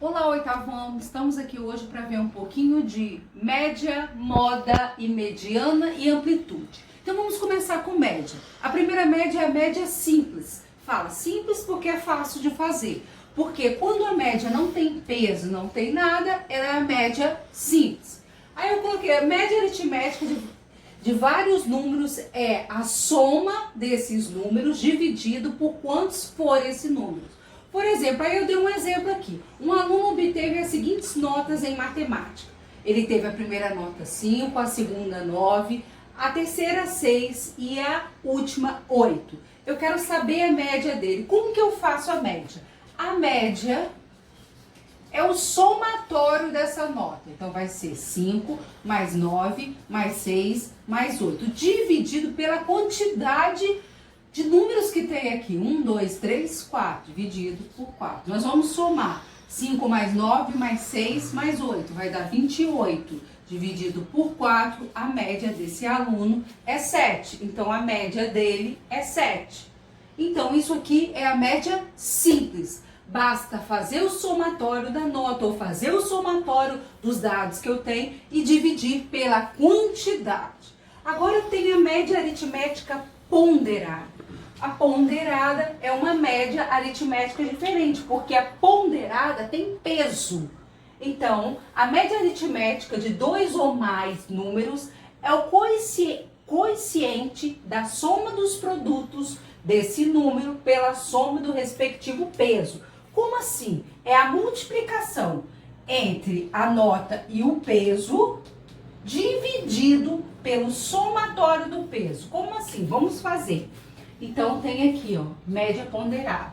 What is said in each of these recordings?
Olá, oitavo ano! Estamos aqui hoje para ver um pouquinho de média, moda e mediana e amplitude. Então vamos começar com média. A primeira média é a média simples. Fala simples porque é fácil de fazer. Porque quando a média não tem peso, não tem nada, ela é a média simples. Aí eu coloquei a média aritmética de vários números é a soma desses números dividido por quantos for esse número. Por exemplo, aí eu dei um exemplo aqui. Um aluno obteve as seguintes notas em matemática. Ele teve a primeira nota 5, a segunda 9, a terceira 6 e a última 8. Eu quero saber a média dele. Como que eu faço a média? A média é o somatório dessa nota. Então vai ser 5 mais 9 mais 6 mais 8, dividido pela quantidade de números que tem aqui. 1, 2, 3, 4, dividido por 4. Nós vamos somar 5 mais 9 mais 6 mais 8, vai dar 28. Dividido por 4, a média desse aluno é 7. Então a média dele é 7. Então isso aqui é a média simples. Basta fazer o somatório da nota ou fazer o somatório dos dados que eu tenho e dividir pela quantidade. Agora eu tenho a média aritmética ponderada. A ponderada é uma média aritmética diferente, porque a ponderada tem peso. Então, a média aritmética de dois ou mais números é o quociente da soma dos produtos desse número pela soma do respectivo peso. Como assim? É a multiplicação entre a nota e o peso dividido pelo somatório do peso. Como assim? Vamos fazer. Então, tem aqui, ó, média ponderada.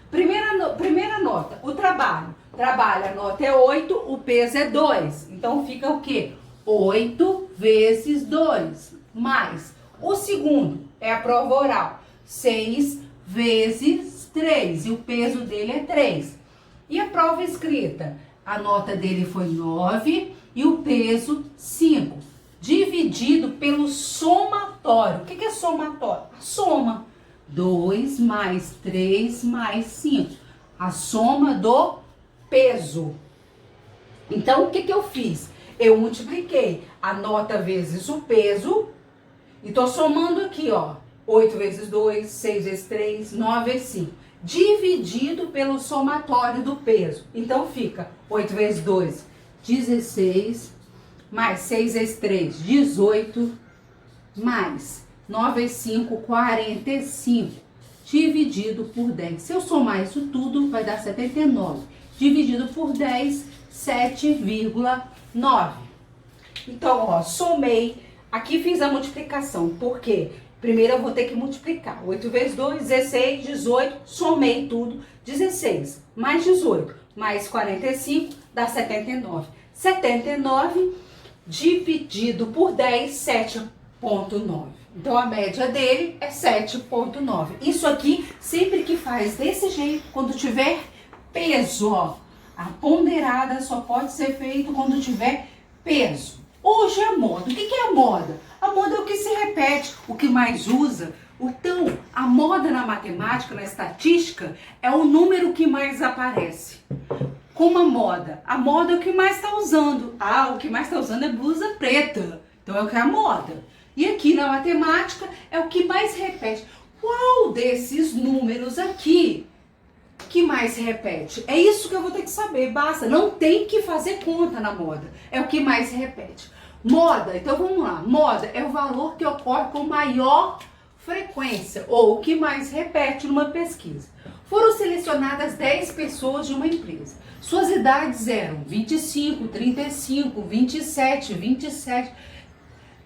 Primeira nota, o trabalho. Trabalho, a nota é 8, o peso é 2. Então, fica o quê? 8 vezes 2. Mais. O segundo é a prova oral. 6 vezes 3. E o peso dele é 3. E a prova escrita? A nota dele foi 9 e o peso 5. Dividido pelo somatório. O que é somatório? A soma. 2 mais 3 mais 5. A soma do peso. Então, o que eu fiz? Eu multipliquei a nota vezes o peso e tô somando aqui, ó. 8 vezes 2, 6 vezes 3, 9 vezes 5. Dividido pelo somatório do peso. Então, fica 8 vezes 2, 16, mais 6 vezes 3, 18, mais 9 vezes 5, 45, dividido por 10. Se eu somar isso tudo, vai dar 79. Dividido por 10, 7,9. Então, ó, somei. Aqui fiz a multiplicação. Por quê? Primeiro eu vou ter que multiplicar. 8 vezes 2, 16, 18. Somei tudo. 16 mais 18 mais 45 dá 79. 79 dividido por 10, 7,9. Então, a média dele é 7,9. Isso aqui, sempre que faz desse jeito, quando tiver peso, ó. A ponderada só pode ser feito quando tiver peso. Hoje é a moda. O que é a moda? A moda é o que se repete, o que mais usa. Então, a moda na matemática, na estatística, é o número que mais aparece. Como a moda? A moda é o que mais está usando. Ah, o que mais está usando é blusa preta. Então, é o que é a moda. E aqui na matemática é o que mais repete. Qual desses números aqui que mais se repete? É isso que eu vou ter que saber, basta. Não tem que fazer conta na moda. É o que mais se repete. Moda, então vamos lá. Moda é o valor que ocorre com maior frequência, ou o que mais repete numa pesquisa. Foram selecionadas 10 pessoas de uma empresa. Suas idades eram 25, 35, 27, 27...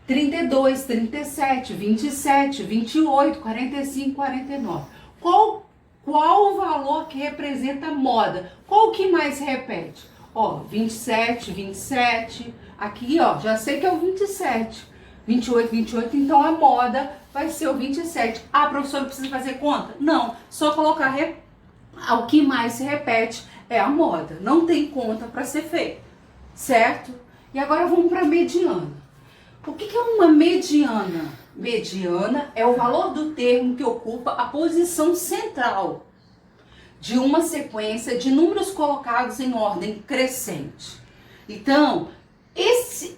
32, 37, 27, 28, 45, 49. Qual o valor que representa a moda? Qual que mais repete? Ó, 27, 27. Aqui, ó, já sei que é o 27. 28, 28. Então, a moda vai ser o 27. Ah, professora, precisa fazer conta? Não. Só colocar o que mais se repete é a moda. Não tem conta para ser feita. Certo? E agora vamos para a mediana. O que é uma mediana? Mediana é o valor do termo que ocupa a posição central. de uma sequência de números colocados em ordem crescente. Então,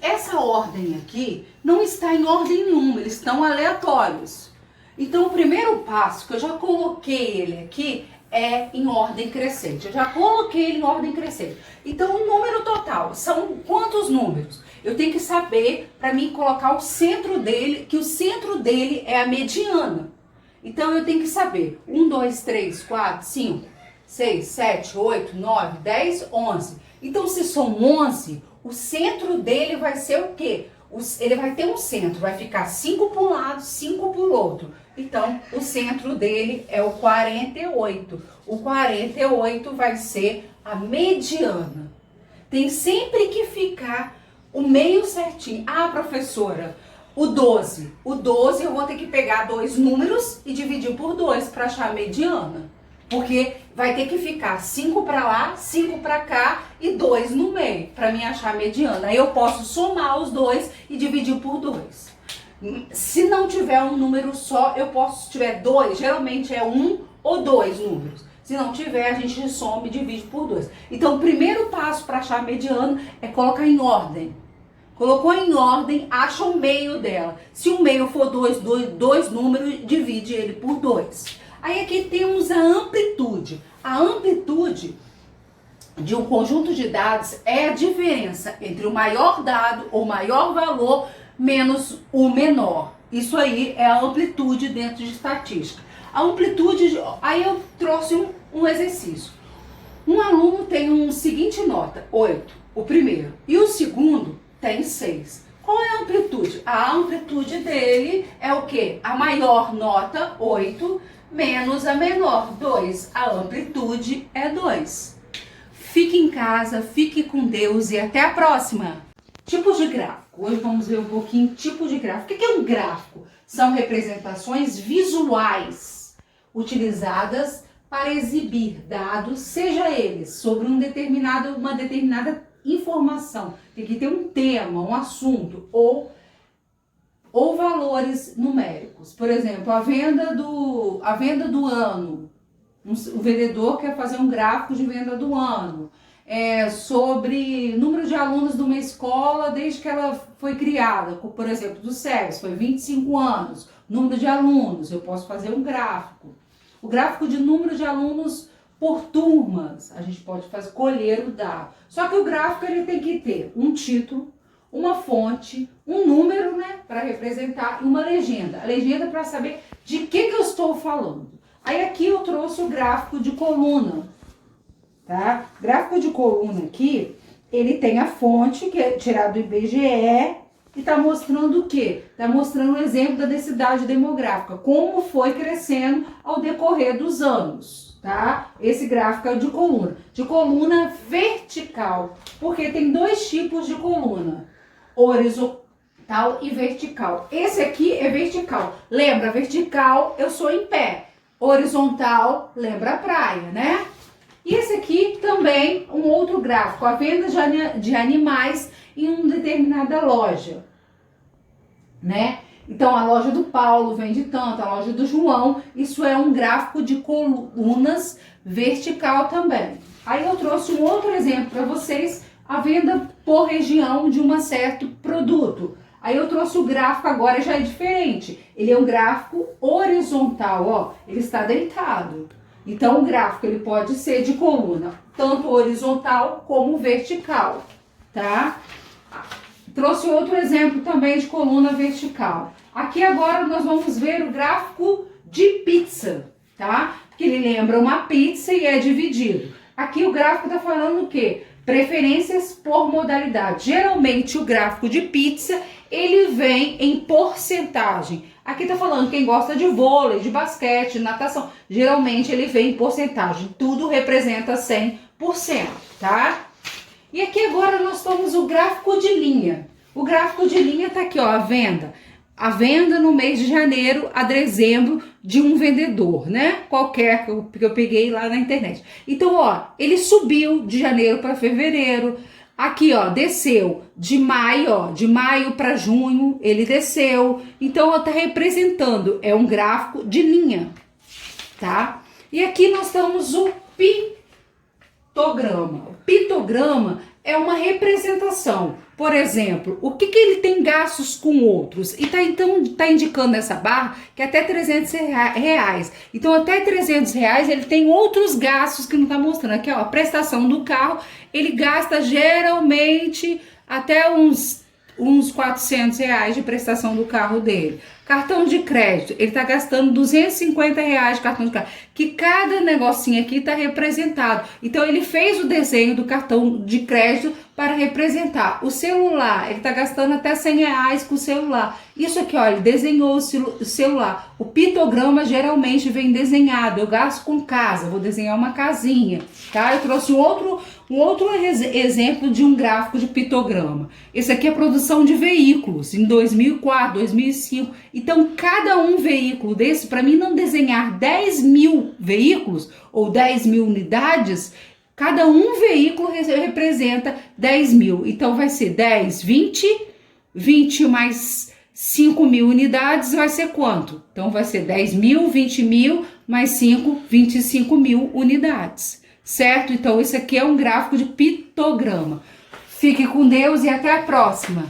essa ordem aqui não está em ordem nenhuma, eles estão aleatórios. Então, o primeiro passo, que eu já coloquei ele aqui, é em ordem crescente. Eu já coloquei ele em ordem crescente. Então, o número total, são quantos números? Eu tenho que saber, para mim, colocar o centro dele, que o centro dele é a mediana. Então, eu tenho que saber 1, 2, 3, 4, 5, 6, 7, 8, 9, 10, 11. Então, se são 11, o centro dele vai ser o quê? Ele vai ter um centro, vai ficar 5 para um lado, 5 para o outro. Então, o centro dele é o 48. O 48 vai ser a mediana. Tem sempre que ficar o meio certinho. Ah, professora, o 12. O 12 eu vou ter que pegar dois números e dividir por 2 para achar a mediana. Porque vai ter que ficar 5 para lá, 5 para cá e 2 no meio, para mim achar a mediana. Aí eu posso somar os dois e dividir por 2. Se não tiver um número só, eu posso, se tiver 2, geralmente é 1 ou 2 números. Se não tiver, a gente soma e divide por 2. Então, o primeiro passo para achar a mediana é colocar em ordem. Colocou em ordem, acha o meio dela. Se o meio for 2 números, divide ele por 2. Aí aqui temos a amplitude. A amplitude de um conjunto de dados é a diferença entre o maior dado ou maior valor menos o menor. Isso aí é a amplitude dentro de estatística. A amplitude, aí eu trouxe um exercício. Um aluno tem uma seguinte nota, 8, o primeiro, e o segundo tem 6. Qual é a amplitude? A amplitude dele é o quê? A maior nota, 8, menos a menor, 2. A amplitude é 2. Fique em casa, fique com Deus e até a próxima. Tipos de gráfico. Hoje vamos ver um pouquinho tipo de gráfico. O que é um gráfico? São representações visuais utilizadas para exibir dados, seja eles sobre uma determinada informação. Tem que ter um tema, um assunto ou valores numéricos. Por exemplo, a venda do ano. O vendedor quer fazer um gráfico de venda do ano. Sobre número de alunos de uma escola desde que ela foi criada. Por exemplo, do SEGS, foi 25 anos. Número de alunos, eu posso fazer um gráfico. O gráfico de número de alunos por turmas, a gente pode escolher o dado. Só que o gráfico ele tem que ter um título, uma fonte, um número, né, para representar e uma legenda. A legenda para saber de que eu estou falando. Aí aqui eu trouxe o gráfico de coluna, tá? Gráfico de coluna aqui, ele tem a fonte que é tirado do IBGE e tá mostrando o quê? Tá mostrando um exemplo da densidade demográfica, como foi crescendo ao decorrer dos anos, tá? Esse gráfico é de coluna vertical, porque tem dois tipos de coluna, horizontal e vertical. Esse aqui é vertical. Lembra, vertical eu sou em pé. Horizontal, lembra a praia, né? E esse aqui também, um outro gráfico, a venda de animais em uma determinada loja, né? Então, a loja do Paulo vende tanto, a loja do João, isso é um gráfico de colunas vertical também. Aí eu trouxe um outro exemplo para vocês, a venda por região de um certo produto. Aí eu trouxe o gráfico, agora já é diferente. Ele é um gráfico horizontal, ó, ele está deitado. Então o gráfico ele pode ser de coluna, tanto horizontal como vertical, tá? Trouxe outro exemplo também de coluna vertical. Aqui agora nós vamos ver o gráfico de pizza, tá? Porque ele lembra uma pizza e é dividido. Aqui o gráfico tá falando o quê? Preferências por modalidade. Geralmente o gráfico de pizza, ele vem em porcentagem. Aqui tá falando quem gosta de vôlei, de basquete, de natação. Geralmente ele vem em porcentagem. Tudo representa 100%, tá? E aqui agora nós temos o gráfico de linha. O gráfico de linha tá aqui, ó, a venda. A venda no mês de janeiro a dezembro de um vendedor, né? Qualquer que eu peguei lá na internet. Então, ó, ele subiu de janeiro para fevereiro. Aqui, ó, desceu de maio para junho, ele desceu. Então, ó, tá representando, é um gráfico de linha, tá? E aqui nós temos pitograma. O pitograma é uma representação. Por exemplo, o que ele tem gastos com outros? E tá indicando nessa barra que até 300 reais. Então, até 300 reais ele tem outros gastos que não tá mostrando. Aqui, ó, a prestação do carro, ele gasta geralmente até uns 400 reais de prestação do carro dele. Cartão de crédito, ele tá gastando 250 reais de cartão de crédito, que cada negocinho aqui tá representado. Então, ele fez o desenho do cartão de crédito para representar. O celular, ele tá gastando até 100 reais com o celular. Isso aqui, ó, ele desenhou o celular. O pitograma geralmente vem desenhado. Eu gasto com casa, vou desenhar uma casinha, tá? Eu trouxe um outro exemplo de um gráfico de pitograma. Esse aqui é produção de veículos em 2004, 2005. Então, cada um veículo desse, para mim não desenhar 10 mil veículos ou 10 mil unidades, cada um veículo representa 10 mil. Então, vai ser 10, 20 mais 5 mil unidades vai ser quanto? Então, vai ser 10 mil, 20 mil mais 5, 25 mil unidades. Certo? Então, esse aqui é um gráfico de pitograma. Fique com Deus e até a próxima!